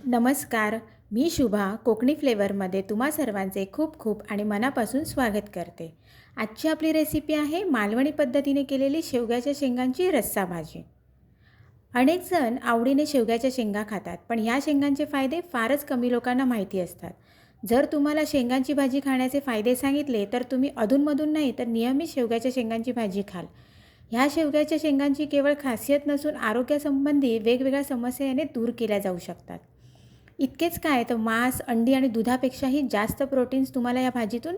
नमस्कार, मी शुभा कोकणी फ्लेवरमध्ये तुम्हा सर्वांचे खूप खूप आणि मनापासून स्वागत करते। आजची आपली रेसिपी आहे मालवणी पद्धतीने केलेली शेवग्याच्या शेंगांची रस्सा भाजी। अनेक जण आवडीने शेवग्याच्या शेंगा खातात, पण या शेंगांचे फायदे फारच कमी लोकांना माहिती असतात। जर तुम्हाला शेंगांची भाजी खाण्याचे फायदे सांगितले तर तुम्ही अधूनमधून नाही तर नियमित शेवग्याच्या शेंगांची भाजी खाल। ह्या शेवग्याच्या शेंगांची केवळ खासियत नसून आरोग्यासंबंधी वेगवेगळ्या समस्या याने दूर केल्या जाऊ शकतात। इतकेच काय तर मांस, अंडी आणि दुधापेक्षाही जास्त प्रोटीन्स तुम्हाला या भाजीतून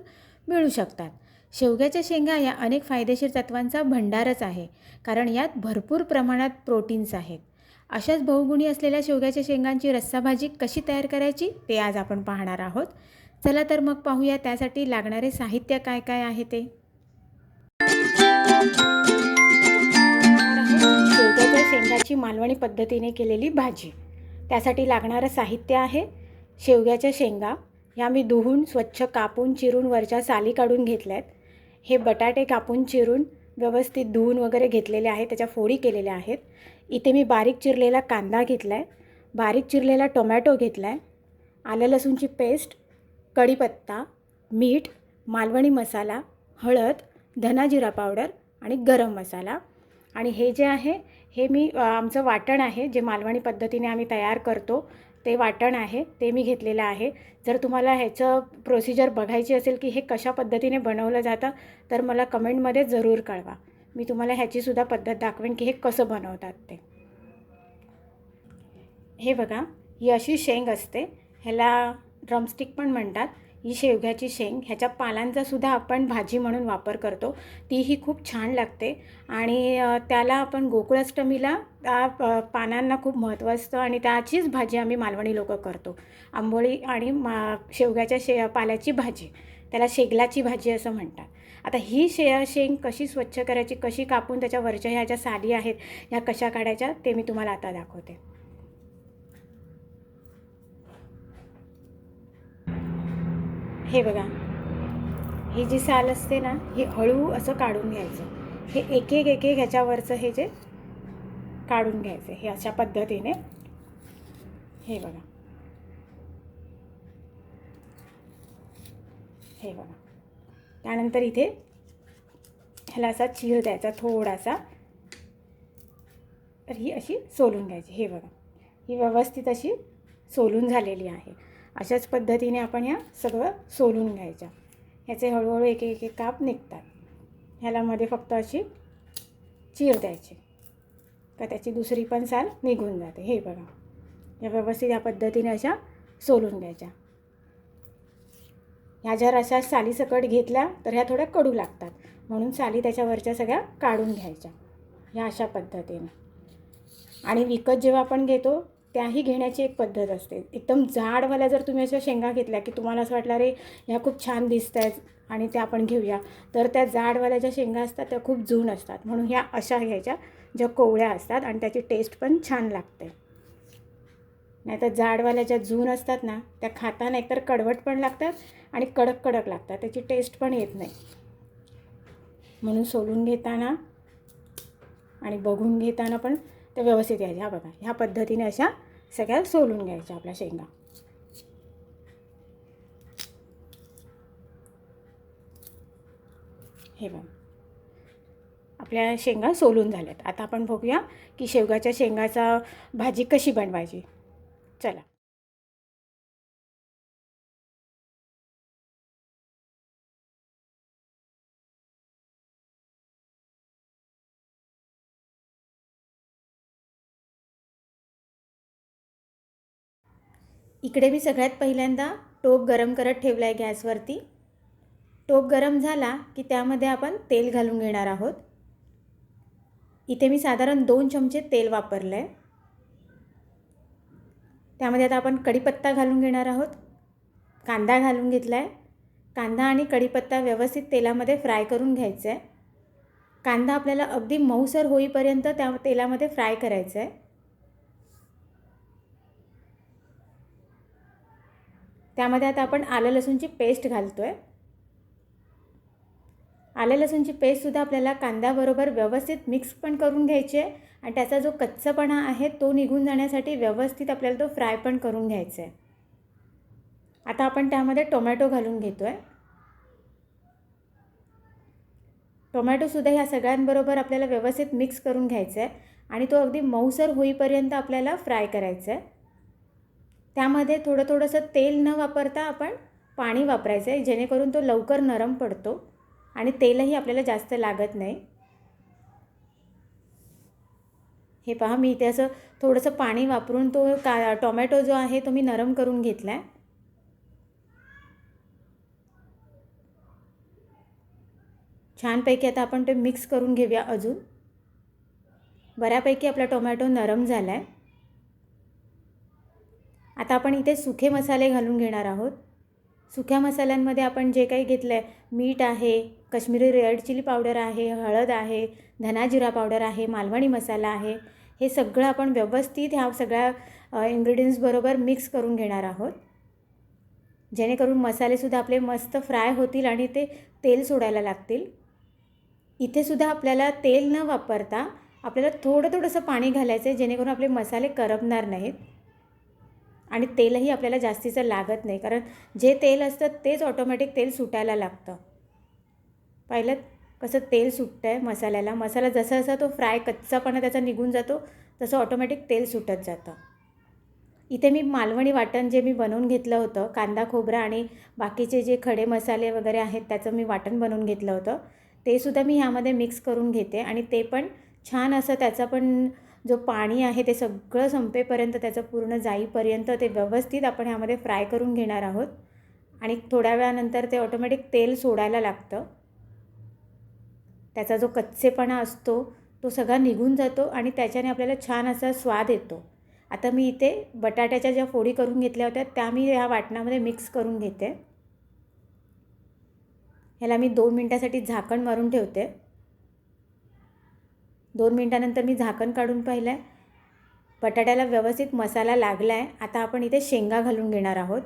मिळू शकतात। शेवग्याच्या शेंगा या अनेक फायदेशीर तत्वांचा भंडारच आहे, कारण यात भरपूर प्रमाणात प्रोटीन्स आहेत। अशाच बहुगुणी असलेल्या शेवग्याच्या शेंगांची रस्सा भाजी कशी तयार करायची ते आज आपण पाहणार आहोत। चला तर मग पाहूया त्यासाठी लागणारे साहित्य काय काय आहे ते। शेवग्याच्या शेंगाची मालवणी पद्धतीने केलेली भाजी। त्यासाठी लागणारं साहित्य आहे शेवग्याच्या शेंगा। ह्या मी धुवून स्वच्छ कापून चिरून वरच्या साली काढून घेतल्यात। हे बटाटे कापून चिरून व्यवस्थित धुवून वगैरे घेतलेले आहेत, त्याच्या फोडी केलेल्या आहेत। इथे मी बारीक चिरलेला कांदा घेतलाय, बारीक चिरलेला टोमॅटो घेतलाय, आलं लसूणची पेस्ट, कढीपत्ता, मीठ, मालवणी मसाला, हळद, धना जिरा पावडर आणि गरम मसाला। आणि हे जे आहे हे मी आमचं वाटण आहे जे मालवणी पद्धतीने आम्ही तयार करतो ते वाटण आहे, ते मी घेतलेलं आहे। जर तुम्हाला ह्याचं प्रोसिजर बघायची असेल की हे कशा पद्धतीने बनवलं जातं तर मला कमेंटमध्ये जरूर कळवा, मी तुम्हाला ह्याचीसुद्धा पद्धत दाखवेन की हे कसं बनवतात ते। हे बघा, ही अशी शेंग असते, ह्याला ड्रमस्टिक पण म्हणतात। ही शेवग्याची शेंग, ह्याच्या पालांचासुद्धा आपण भाजी म्हणून वापर करतो, तीही खूप छान लागते। आणि त्याला आपण गोकुळाष्टमीला त्या पानांना खूप महत्त्व असतं आणि त्याचीच भाजी आम्ही मालवणी लोकं करतो। आंबोळी आणि शेवग्याच्या पाल्याची भाजी, त्याला शेगलाची भाजी असं म्हणतात। आता ही शेंग कशी स्वच्छ करायची, कशी कापून त्याच्या वरच्या ह्या ज्या साली आहेत ह्या कशा काढायच्या ते मी तुम्हाला आता दाखवते। हे बघा, ही जी साल असते ना ही हळू असं काढून घ्यायचं। हे एक एक ह्याच्यावरचं हे जे काढून घ्यायचं हे अशा पद्धतीने। हे बघा, हे बघा, त्यानंतर इथे ह्याला असा चीर द्यायचा थोडासा, तर ही अशी सोलून घ्यायची। हे बघा, ही व्यवस्थित अशी सोलून झालेली आहे। अशाच पद्धतीने आपण ह्या सगळं सोलून घ्यायच्या। ह्याचे हळूहळू एक एक काप निघतात। ह्याला मध्ये फक्त अशी चीर द्यायची का त्याची दुसरी पण साल निघून जाते। हे बघा, या व्यवस्थित या पद्धतीने अशा सोलून घ्यायच्या। ह्या जर अशा साली सकट घेतल्या तर ह्या थोड्या कडू लागतात, म्हणून साली त्याच्यावरच्या सगळ्या काढून घ्यायच्या ह्या अशा पद्धतीने। आणि विकत जेव्हा आपण घेतो त्याही घेण्याची एक पद्धत असते। एकदम जाडवाल्या जर तुम्ही अशा शेंगा घेतल्या की तुम्हाला असं वाटलं अरे ह्या खूप छान दिसत आहेत आणि त्या आपण घेऊया, तर त्या जाडवाल्या ज्या शेंगा असतात त्या खूप जून असतात, म्हणून ह्या अशा घ्यायच्या ज्या कोवळ्या असतात आणि त्याची टेस्ट पण छान लागते। नाहीतर जाडवाल्या ज्या जून असतात ना त्या खाताना एकतर कडवट पण लागतात आणि कडक कडक लागतात, त्याची टेस्ट पण येत नाही। म्हणून सोलून घेताना आणि बघून घेताना पण ते व्यवस्थित यायचे। हा बघा, ह्या पद्धतीने अशा सगळ्या सोलून घ्यायच्या आपल्या शेंगा। हे बघा, आपल्या शेंगा सोलून झाल्यात। आता आपण बघूया की शेवगाच्या शेंगाचा भाजी कशी बनवायची। चला, इकडे मी सगळ्यात पहिल्यांदा टोप गरम करत ठेवला आहे गॅसवरती। टोप गरम झाला की त्यामध्ये आपण तेल घालून घेणार आहोत। इथे मी साधारण 2 चमचे तेल वापरलं आहे। त्यामध्ये आता आपण कढीपत्ता घालून घेणार आहोत, कांदा घालून घेतला आहे। कांदा आणि कढीपत्ता व्यवस्थित तेलामध्ये फ्राय करून घ्यायचं आहे। कांदा आपल्याला अगदी मऊसर होईपर्यंत त्या तेलामध्ये फ्राय करायचं आहे। त्यामध्ये आता आपण आलं लसूणची पेस्ट घालतो आहे। आलं लसूणची पेस्टसुद्धा आपल्याला कांद्याबरोबर व्यवस्थित मिक्स पण करून घ्यायची आहे आणि त्याचा जो कच्चापणा आहे तो निघून जाण्यासाठी व्यवस्थित आपल्याला तो फ्राय पण करून घ्यायचा आहे. आता आपण त्यामध्ये टोमॅटो घालून घेतो आहे. टोमॅटोसुद्धा ह्या सगळ्यांबरोबर आपल्याला व्यवस्थित मिक्स करून घ्यायचं आहे आणि तो अगदी मऊसर होईपर्यंत आपल्याला फ्राय करायचं आहे. त्यामध्ये थोडंसं तेल न वापरता आपण पाणी वापरायचं आहे, जेणेकरून तो लवकर नरम पडतो आणि तेलही आपल्याला जास्त लागत नाही. हे पहा, मी इथे असं थोडंसं पाणी वापरून तो टोमॅटो जो आहे तो मी नरम करून घेतला आहे. छानपैकी आता आपण ते मिक्स करून घेऊया. अजून बऱ्यापैकी आपला टोमॅटो नरम झाला आहे. आता आपण इथे सुखे मसाले घालून घेणार आहोत. सुक्या मसाल्यांमध्ये आपण जे काही घेतलं आहे, मीठ आहे, काश्मीरी रेड चिली पावडर आहे, हळद आहे, धना जिरा पावडर आहे, मालवणी मसाला आहे. हे सगळं आपण व्यवस्थित ह्या सगळ्या इन्ग्रेडियंट्सबरोबर मिक्स करून घेणार आहोत, जेणेकरून मसालेसुद्धा आपले मस्त फ्राय होतील आणि ते तेल सोडायला लागतील. इथेसुद्धा आपल्याला तेल न वापरता आपल्याला थोडंसं पाणी घालायचं आहे, जेणेकरून आपले मसाले करपणार नाहीत आणि तेलही आपल्याला जास्तीचं लागत नाही, कारण जे तेल असतं तेच ऑटोमॅटिक तेल सुटायला लागतं. पाहिलं कसं तेल सुटतं आहे मसाल्याला. मसाला जसा तो फ्राय कच्चापणा त्याचा निघून जातो तसं ऑटोमॅटिक तेल सुटत जातं. इथे मी मालवणी वाटण जे मी बनवून घेतलं होतं, कांदा खोबरा आणि बाकीचे जे खडे मसाले वगैरे आहेत त्याचं मी वाटण बनवून घेतलं होतं, ते सुद्धा मी ह्यामध्ये मिक्स करून घेते आणि ते पण छान असं त्याचा पण जो पाणी आहे ते सगळं संपेपर्यंत, त्याचं पूर्ण जाईपर्यंत ते व्यवस्थित आपण ह्यामध्ये फ्राय करून घेणार आहोत आणि थोड्या वेळानंतर ते ऑटोमॅटिक तेल सोडायला लागतं. त्याचा जो कच्चेपणा असतो तो सगळा निघून जातो आणि त्याच्याने आपल्याला छान असा स्वाद येतो. आता मी इथे बटाट्याच्या ज्या फोडी करून घेतल्या होत्या त्या मी ह्या वाटणामध्ये मिक्स करून घेते. ह्याला मी 2 मिनटासाठी झाकण मारून ठेवते. 2 मिनटानंतर मी झाकण काढून पाहिलं आहे, बटाट्याला व्यवस्थित मसाला लागला आहे. आता आपण इथे शेंगा घालून घेणार आहोत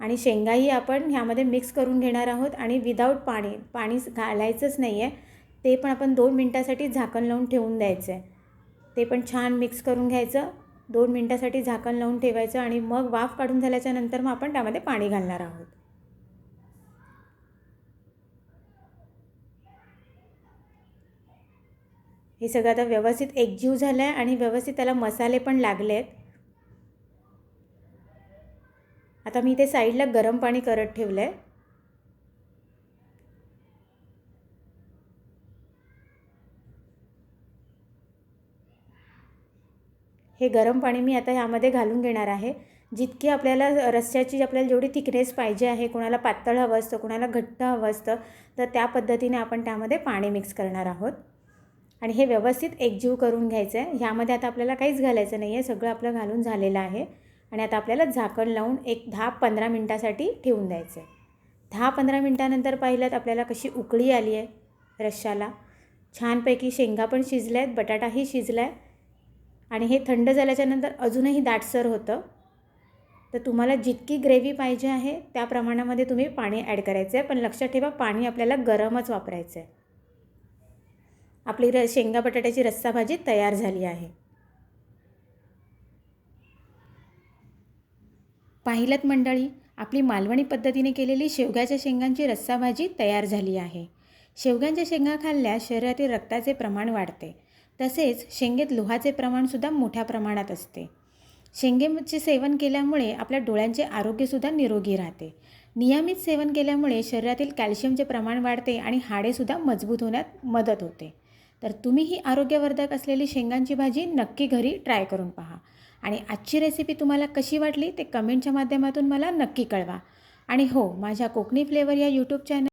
आणि शेंगाही आपण ह्यामध्ये मिक्स करून घेणार आहोत आणि विदाऊट पाणी घालायचंच नाही आहे. ते पण आपण 2 मिनटासाठी झाकण लावून ठेवून द्यायचं आहे. ते पण छान मिक्स करून घ्यायचं, 2 मिनटासाठी झाकण लावून ठेवायचं आणि मग वाफ काढून झाल्याच्या नंतर मग आपण त्यामध्ये पाणी घालणार आहोत. हे सगळं आता व्यवस्थित एकजीव झालं आहे आणि व्यवस्थित त्याला मसाले पण लागले आहेत. आता मी इथे साईडला गरम पाणी करत ठेवलं आहे. हे गरम पाणी मी आता ह्यामध्ये घालून घेणार आहे. जितकी आपल्याला रस्स्याची आपल्याला जेवढी थिकनेस पाहिजे आहे, कोणाला पातळ हवं असतं, कोणाला घट्ट हवं असतं, तर त्या पद्धतीने आपण त्यामध्ये पाणी मिक्स करणार आहोत आणि हे व्यवस्थित एकजीव करून घ्यायचं आहे. ह्यामध्ये आता आपल्याला काहीच घालायचं नाही आहे, सगळं आपलं घालून झालेलं आहे आणि आता आपल्याला झाकण लावून एक 10-15 मिनटासाठी ठेवून द्यायचं आहे. 10-15 मिनटानंतर पाहिलं तर आपल्याला कशी उकळी आली आहे रश्श्याला. छानपैकी शेंगा पण शिजल्या आहेत, बटाटाही शिजला आहे आणि हे थंड झाल्याच्यानंतर अजूनही दाटसर होतं. तर तुम्हाला जितकी ग्रेव्ही पाहिजे आहे त्या प्रमाणामध्ये तुम्ही पाणी ॲड करायचं आहे, पण लक्षात ठेवा पाणी आपल्याला गरमच वापरायचं आहे. आपली शेंगा बटाट्याची रस्सा भाजी तयार झाली आहे. पाहिलंत मंडळी, आपली मालवणी पद्धतीने केलेली शेवग्याच्या शेंगांची रस्सा भाजी तयार झाली आहे. शेवग्यांच्या शेंगा खाल्ल्यास शरीरातील रक्ताचे प्रमाण वाढते, तसेच शेंगेत लोहाचे प्रमाणसुद्धा मोठ्या प्रमाणात असते. शेंगेचे सेवन केल्यामुळे आपल्या डोळ्यांचे आरोग्यसुद्धा निरोगी राहते. नियमित सेवन केल्यामुळे शरीरातील कॅल्शियमचे प्रमाण वाढते आणि हाडेसुद्धा मजबूत होण्यात मदत होते. तर तुम्ही ही आरोग्यवर्धक असलेली शेंगांची भाजी नक्की घरी ट्राय करून पहा आणि आजची रेसिपी तुम्हाला कशी वाटली ते कमेंटच्या माध्यमातून मला नक्की कळवा. आणि हो, माझ्या कोकणी फ्लेवर या यूट्यूब चॅनल